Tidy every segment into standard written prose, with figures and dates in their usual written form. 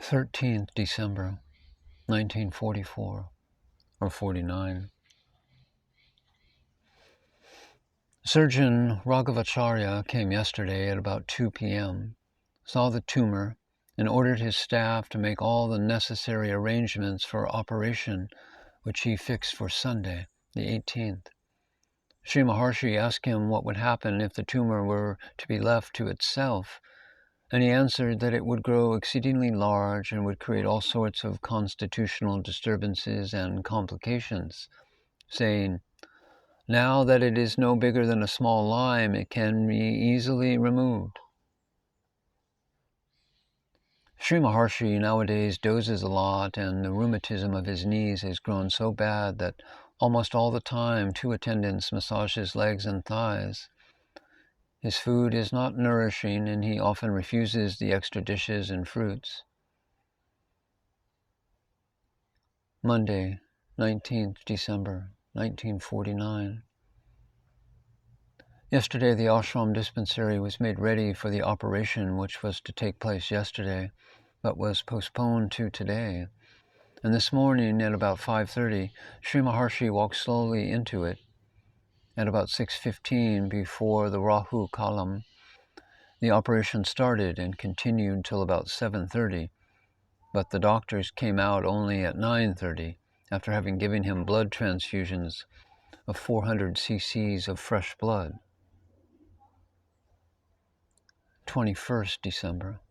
13th December, 1944, or 49. Surgeon Raghavacharya came yesterday at about 2 p.m., saw the tumor, and ordered his staff to make all the necessary arrangements for operation, which he fixed for Sunday, the 18th. Sri Maharshi asked him what would happen if the tumor were to be left to itself, and he answered that it would grow exceedingly large and would create all sorts of constitutional disturbances and complications, saying, "Now that it is no bigger than a small lime, it can be easily removed." Sri Maharshi nowadays dozes a lot, and the rheumatism of his knees has grown so bad that almost all the time 2 attendants massage his legs and thighs. His food is not nourishing, and he often refuses the extra dishes and fruits. Monday, 19th December, 1949. Yesterday, the ashram dispensary was made ready for the operation which was to take place yesterday, but was postponed to today. And this morning, at about 5:30, Sri Maharshi walked slowly into it. At about 6:15, before the Rahu Kalam, the operation started and continued till about 7:30, but the doctors came out only at 9:30, after having given him blood transfusions of 400 cc's of fresh blood. 21st December.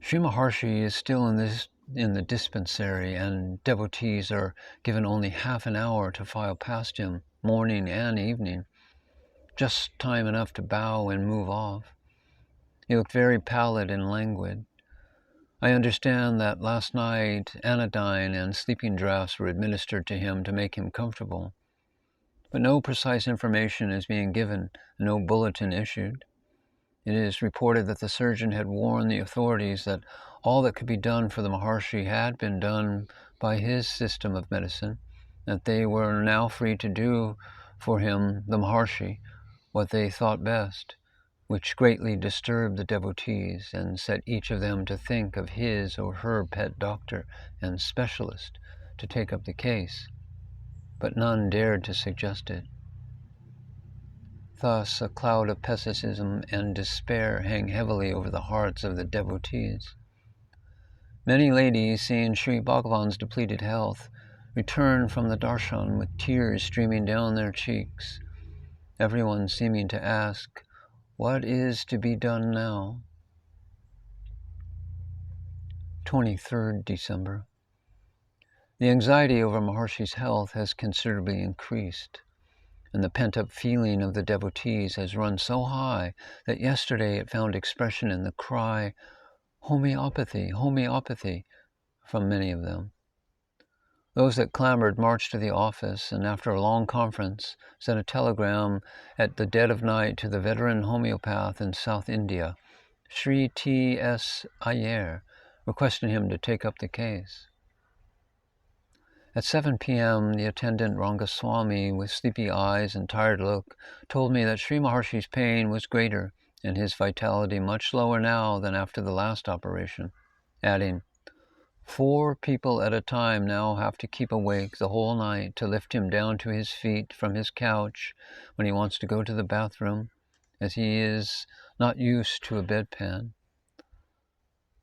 Sri Maharshi is still in the dispensary, and devotees are given only half an hour to file past him, morning and evening, just time enough to bow and move off. He looked very pallid and languid. I understand that last night anodyne and sleeping draughts were administered to him to make him comfortable, but no precise information is being given, no bulletin issued. It is reported that the surgeon had warned the authorities that all that could be done for the Maharshi had been done by his system of medicine, that they were now free to do for him, the Maharshi, what they thought best, which greatly disturbed the devotees and set each of them to think of his or her pet doctor and specialist to take up the case, but none dared to suggest it. Thus, a cloud of pessimism and despair hang heavily over the hearts of the devotees. Many ladies, seeing Sri Bhagavan's depleted health, return from the darshan with tears streaming down their cheeks, everyone seeming to ask, "What is to be done now?" 23rd December. The anxiety over Maharshi's health has considerably increased, and the pent-up feeling of the devotees has run so high that yesterday it found expression in the cry, "Homeopathy, homeopathy," from many of them. Those that clamored marched to the office, and after a long conference, sent a telegram at the dead of night to the veteran homeopath in South India, Sri T.S. Iyer, requesting him to take up the case. At 7 p.m., the attendant Rangaswamy, with sleepy eyes and tired look, told me that Sri Maharshi's pain was greater and his vitality much lower now than after the last operation, adding, 4 people at a time now have to keep awake the whole night to lift him down to his feet from his couch when he wants to go to the bathroom, as he is not used to a bedpan.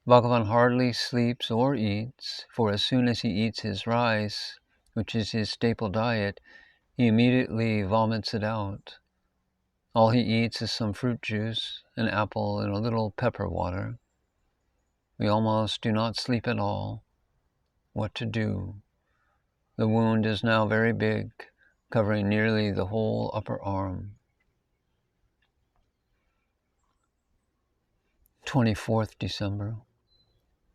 Bhagavan hardly sleeps or eats, for as soon as he eats his rice, which is his staple diet, he immediately vomits it out. All he eats is some fruit juice, an apple, and a little pepper water. We almost do not sleep at all. What to do? The wound is now very big, covering nearly the whole upper arm. 24th December.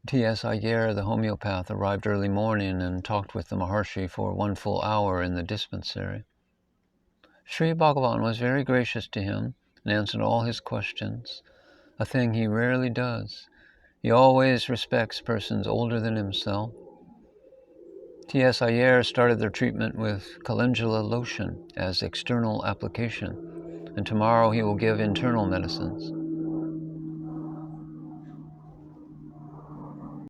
T.S. Iyer, the homeopath, arrived early morning and talked with the Maharshi for 1 full hour in the dispensary. Sri Bhagavan was very gracious to him and answered all his questions, a thing he rarely does. He always respects persons older than himself. T.S. Iyer started their treatment with calendula lotion as external application, and tomorrow he will give internal medicines.